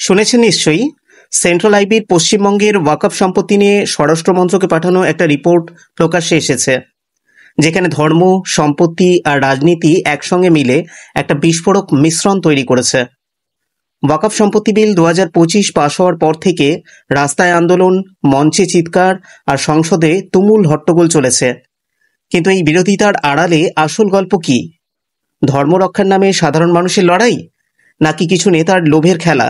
শুনেছেন নিশ্চয়ই, সেন্ট্রাল আইবির পশ্চিমবঙ্গের ওয়াকফ সম্পত্তি নিয়ে স্বরাষ্ট্র মন্ত্রকে পাঠানো একটা রিপোর্ট প্রকাশ্যে এসেছে, যেখানে ধর্ম, সম্পত্তি আর রাজনীতি একসঙ্গে মিলে একটা বিস্ফোরক মিশ্রণ তৈরি করেছে। ওয়াকফ সম্পত্তি বিল 2025 পাশ হওয়ার পর থেকে রাস্তায় আন্দোলন, মঞ্চে চিৎকার আর সংসদে তুমুল হট্টগোল চলেছে। কিন্তু এই বিরোধিতার আড়ালে আসল গল্প কি? ধর্ম রক্ষার নামে সাধারণ মানুষের লড়াই, নাকি কিছু নেতার লোভের খেলা?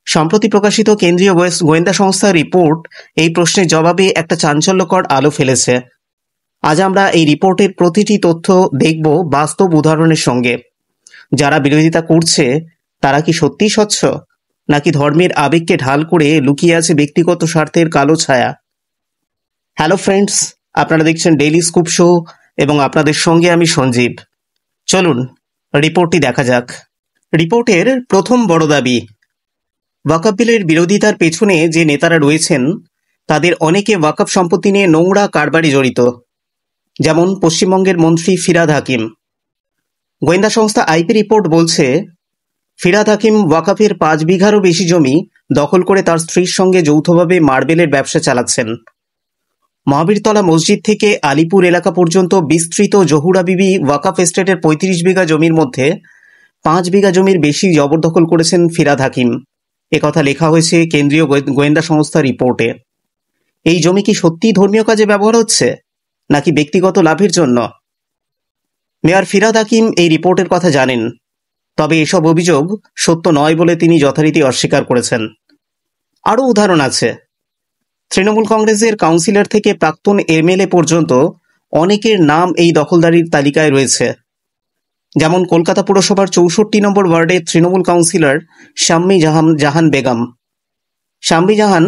সম্প্রতি প্রকাশিত কেন্দ্রীয় গোয়েন্দা সংস্থার রিপোর্ট এই প্রশ্নের জবাবে একটা চাঞ্চল্যকর আলো ফেলেছে। আজ আমরা এই রিপোর্টের প্রতিটি তথ্য দেখব বাস্তব উদাহরণের সঙ্গে। যারা বিরোধিতা করছে তারা কি সত্যিই স্বচ্ছ, নাকি ধর্মের আবেগকে ঢাল করে লুকিয়ে আছে ব্যক্তিগত স্বার্থের কালো ছায়া? হ্যালো ফ্রেন্ডস, আপনারা দেখছেন ডেইলি স্কুপ শো এবং আপনাদের সঙ্গে আমি সঞ্জীব। চলুন রিপোর্টটি দেখা যাক। রিপোর্টের প্রথম বড় দাবি, ওয়াকফ বিলের বিরোধিতার পেছনে যে নেতারা রয়েছেন তাদের অনেকে ওয়াকফ সম্পত্তি নিয়ে নোংরা কারবারে জড়িত। যেমন পশ্চিমবঙ্গের মন্ত্রী ফিরহাদ হাকিম। গোয়েন্দা সংস্থা আইপি রিপোর্ট বলছে, ফিরহাদ হাকিম ওয়াকফের 5 বিঘারও বেশি জমি দখল করে তার স্ত্রীর সঙ্গে যৌথভাবে মার্বেলের ব্যবসা চালাচ্ছেন। মহাবীরতলা মসজিদ থেকে আলিপুর এলাকা পর্যন্ত বিস্তৃত জহুরা বিবি ওয়াকফ এস্টেটের 35 বিঘা জমির মধ্যে 5 বিঘা জমির বেশি জবরদখল করেছেন ফিরহাদ হাকিম। একথা লেখা হয়েছে কেন্দ্রীয় গোয়েন্দা সংস্থার রিপোর্টে। এই জমি কি সত্যিই ধর্মীয় কাজে ব্যবহার হচ্ছে, নাকি ব্যক্তিগত লাভের জন্য? মেয়র ফিরহাদ হাকিম এই রিপোর্টের কথা জানেন, তবে এসব অভিযোগ সত্য নয় বলে তিনি যথারীতি অস্বীকার করেছেন। আরও উদাহরণ আছে। তৃণমূল কংগ্রেসের কাউন্সিলর থেকে প্রাক্তন এমএলএ পর্যন্ত অনেকের নাম এই দখলদারির তালিকায় রয়েছে। যেমন কলকাতা পুরসভার 64 নম্বর ওয়ার্ডের তৃণমূল কাউন্সিলর শাম্মী জাহান বেগম। শাম্মী জাহান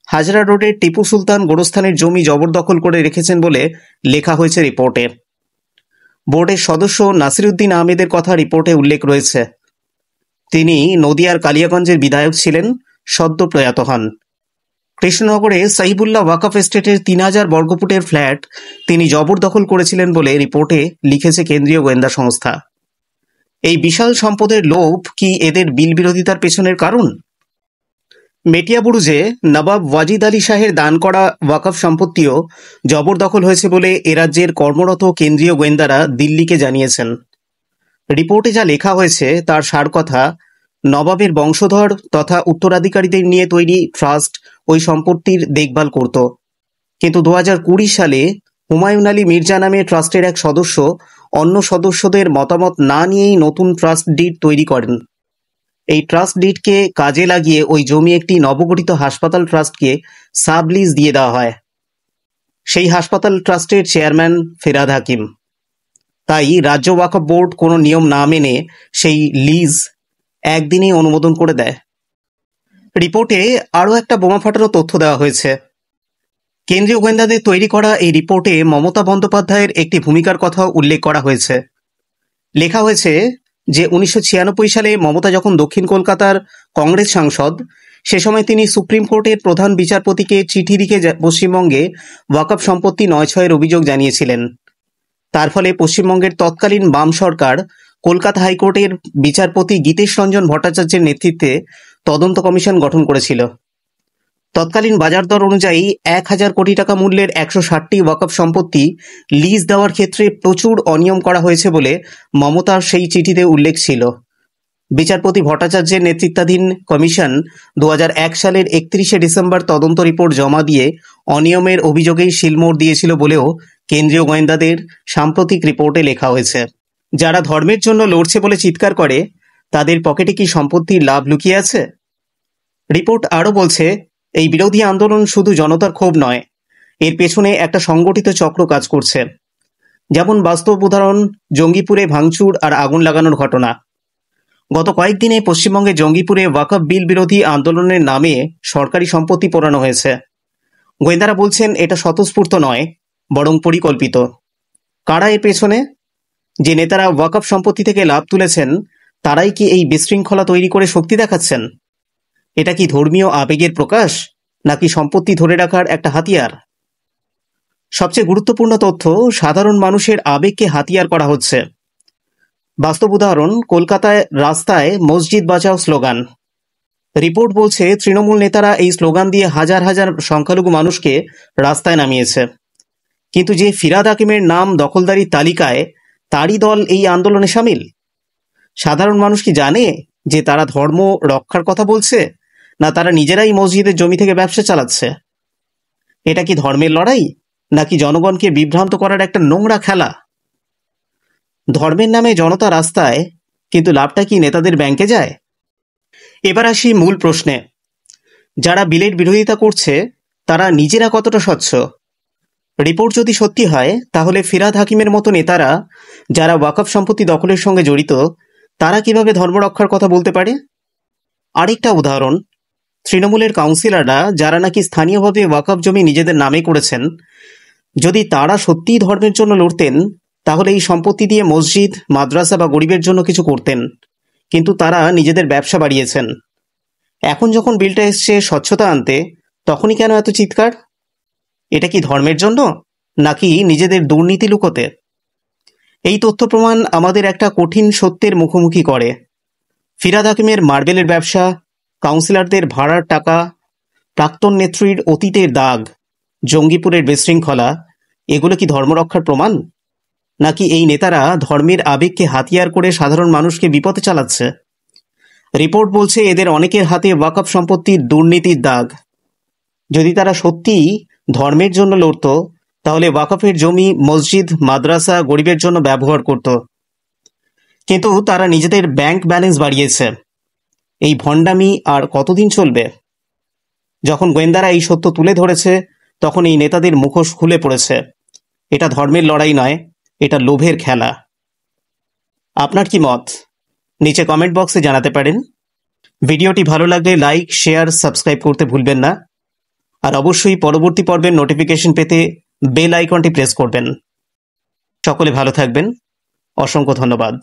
হাজরা রোডের টিপু সুলতান গোরস্থানের জমি জবরদখল করে রেখেছেন বলে লেখা হয়েছে রিপোর্টে। বোর্ডের সদস্য নাসিরউদ্দিন আহমেদের কথা রিপোর্টে উল্লেখ রয়েছে। তিনি নদিয়ার কালিয়াগঞ্জের বিধায়ক ছিলেন, সদ্য প্রয়াত হন। কৃষ্ণনগরে সাহিবুল্লাহ ওয়াকফ এস্টেটের 3000 বর্গফুটের ফ্ল্যাট তিনি জবরদখল করেছিলেন বলে রিপোর্টে লিখেছে কেন্দ্রীয় গোয়েন্দা সংস্থা। এই বিশাল সম্পদের লোভ কি এদের বিল বিরোধিতার পেছনের কারণ? মেটিয়াবুরুজে নবাব ওয়াজিদ আলী শাহের দান করা ওয়াকফ সম্পত্তিও জবরদখল হয়েছে বলে এ রাজ্যের কর্মরত কেন্দ্রীয় গোয়েন্দারা দিল্লিকে জানিয়েছেন। রিপোর্টে যা লেখা হয়েছে তার সার কথা, নবাবের বংশধর তথা উত্তরাধিকারীদের নিয়ে তৈরি ট্রাস্ট ওই সম্পত্তির দেখভাল করত। কিন্তু 2020 সালে হুমায়ুন আলী মির্জা নামে ট্রাস্টের এক সদস্য অন্য সদস্যদের মতামত না নিয়েই নতুন ট্রাস্ট ডিড তৈরি করেন। এই ট্রাস্ট ডিডকে কাজে লাগিয়ে ওই জমি একটি নবগঠিত হাসপাতাল ট্রাস্টকে সাবলিজ দিয়ে দেওয়া হয়। সেই হাসপাতাল ট্রাস্টের চেয়ারম্যান ফিরহাদ হাকিম। তাই রাজ্য ওয়াকফ বোর্ড কোনো নিয়ম না মেনে সেই লিজ একদিনেই অনুমোদন করে দেয়। রিপোর্টে আরও একটা বোমা ফাটানো তথ্য দেওয়া হয়েছে। কেন্দ্রীয় গোয়েন্দাদের তৈরি করা এই রিপোর্টে মমতা বন্দ্যোপাধ্যায়ের একটি ভূমিকার কথাও উল্লেখ করা হয়েছে। লেখা হয়েছে যে 1996 সালে মমতা যখন দক্ষিণ কলকাতার কংগ্রেস সাংসদ, সে সময় তিনি সুপ্রিম কোর্টের প্রধান বিচারপতিকে চিঠি লিখে পশ্চিমবঙ্গে ওয়াকফ সম্পত্তি নয়-ছয়ের অভিযোগ জানিয়েছিলেন। তার ফলে পশ্চিমবঙ্গের তৎকালীন বাম সরকার কলকাতা হাইকোর্টের বিচারপতি গীতেশ রঞ্জন ভট্টাচার্যের নেতৃত্বে তদন্ত কমিশন গঠন করেছিল। তৎকালীন বাজার দর অনুযায়ী 1000 কোটি টাকা মূল্যের 160টি ওয়াকফ সম্পত্তি লিজ দেওয়ার ক্ষেত্রে প্রচুর অনিয়ম করা হয়েছে বলে মমতার সেই চিঠিতে উল্লেখ ছিল। বিচারপতি ভট্টাচার্যের নেতৃত্বাধীন কমিশন 2001 সালের 31শে ডিসেম্বর তদন্ত রিপোর্ট জমা দিয়ে অনিয়মের অভিযোগেই শিলমোড় দিয়েছিল বলেও কেন্দ্রীয় গোয়েন্দাদের সাম্প্রতিক রিপোর্টে লেখা হয়েছে। যারা ধর্মের জন্য লড়ছে বলে চিৎকার করে, তাদের পকেটে কি সম্পত্তির লাভ লুকিয়ে আছে? রিপোর্ট আরও বলছে, এই বিরোধী আন্দোলন শুধু জনতার ক্ষোভ নয়, এর পেছনে একটা সংগঠিত চক্র কাজ করছে। যেমন বাস্তব উদাহরণ, জঙ্গিপুরে ভাঙচুর আর আগুন লাগানোর ঘটনা। গত কয়েকদিনে পশ্চিমবঙ্গে জঙ্গিপুরে ওয়াকফ বিল বিরোধী আন্দোলনের নামে সরকারি সম্পত্তি পোড়ানো হয়েছে। গোয়েন্দারা বলছেন এটা স্বতঃস্ফূর্ত নয়, বরং পরিকল্পিত। কারা এর পেছনে? যে নেতারা ওয়াকফ সম্পত্তি থেকে লাভ তুলেছেন তারাই কি এই বিশৃঙ্খলা তৈরি করে শক্তি দেখাচ্ছেন? এটা কি ধর্মীয় আবেগের প্রকাশ, নাকি সম্পত্তি ধরে রাখার একটা হাতিয়ার? সবচেয়ে গুরুত্বপূর্ণ তথ্য, সাধারণ মানুষের আবেগকে হাতিয়ার করা হচ্ছে। বাস্তব উদাহরণ, কলকাতায় রাস্তায় মসজিদ বাঁচাও স্লোগান। রিপোর্ট বলছে তৃণমূল নেতারা এই স্লোগান দিয়ে হাজার হাজার সংখ্যালঘু মানুষকে রাস্তায় নামিয়েছে, কিন্তু যে ফিরহাদ হাকিমের নাম দখলদারির তালিকায়, তারই দল এই আন্দোলনে সামিল। সাধারণ মানুষ কি জানে যে তারা ধর্ম রক্ষার কথা বলছে, না তারা নিজেরাই মসজিদের জমি থেকে ব্যবসা চালাচ্ছে? এটা কি ধর্মের লড়াই, নাকি জনগণকে বিভ্রান্ত করার একটা নোংরা খেলা? ধর্মের নামে জনতা রাস্তায়, কিন্তু লাভটা কি নেতাদের ব্যাংকে যায়? এবার আসি মূল প্রশ্নে। যারা বিলের বিরোধিতা করছে তারা নিজেরা কতটা স্বচ্ছ? রিপোর্ট যদি সত্যি হয়, তাহলে ফিরহাদ হাকিমের মতো নেতারা, যারা ওয়াকফ সম্পত্তি দখলের সঙ্গে জড়িত, তারা কিভাবে ধর্ম রক্ষার কথা বলতে পারে? আরেকটা উদাহরণ, তৃণমূলের কাউন্সিলররা, যারা নাকি স্থানীয়ভাবে ওয়াকফ জমি নিজেদের নামে করেছেন, যদি তারা সত্যিই ধর্মের জন্য লড়তেন, তাহলে এই সম্পত্তি দিয়ে মসজিদ, মাদ্রাসা বা গরিবের জন্য কিছু করতেন, কিন্তু তারা নিজেদের ব্যবসা বাড়িয়েছেন। এখন যখন বিলটা এসছে স্বচ্ছতা আনতে, তখনই কেন এত চিৎকার? এটা কি ধর্মের জন্য, নাকি নিজেদের দুর্নীতি লুকোতে? এই তথ্য প্রমাণ আমাদের একটা কঠিন সত্যের মুখোমুখি করে। ফিরহাদ হাকিমের মার্বেলের ব্যবসা, কাউন্সিলরদের ভাড়ার টাকা, প্রাক্তন নেত্রীর অতীতের দাগ, জঙ্গিপুরের বিশৃঙ্খলা, এগুলো কি ধর্মরক্ষার প্রমাণ, নাকি এই নেতারা ধর্মের আবেগকে হাতিয়ার করে সাধারণ মানুষকে বিপদে চালাচ্ছে? রিপোর্ট বলছে এদের অনেকের হাতে ওয়াকফ সম্পত্তির দুর্নীতির দাগ। যদি তারা সত্যিই ধর্মের জন্য লড়ত, তাহলে ওয়াকফের জমি মসজিদ, মাদ্রাসা, গরিবের জন্য ব্যবহার করত। কিন্তু তারা নিজেদের ব্যাংক ব্যালেন্স বাড়িয়েছে। এই ভণ্ডামি আর কতদিন চলবে? যখন গোয়েন্দারা এই সত্য তুলে ধরেছে, তখন এই নেতাদের মুখোশ খুলে পড়েছে। এটা ধর্মের লড়াই নয়, এটা লোভের খেলা। আপনার কি মত? নিচে কমেন্ট বক্সে জানাতে পারেন। ভিডিওটি ভালো লাগলে লাইক, শেয়ার, সাবস্ক্রাইব করতে ভুলবেন না। আর অবশ্যই পরবর্তী পর্বের নোটিফিকেশন পেতে বেল আইকনটি প্রেস করবেন। সকলে ভালো থাকবেন। অসংখ্য ধন্যবাদ।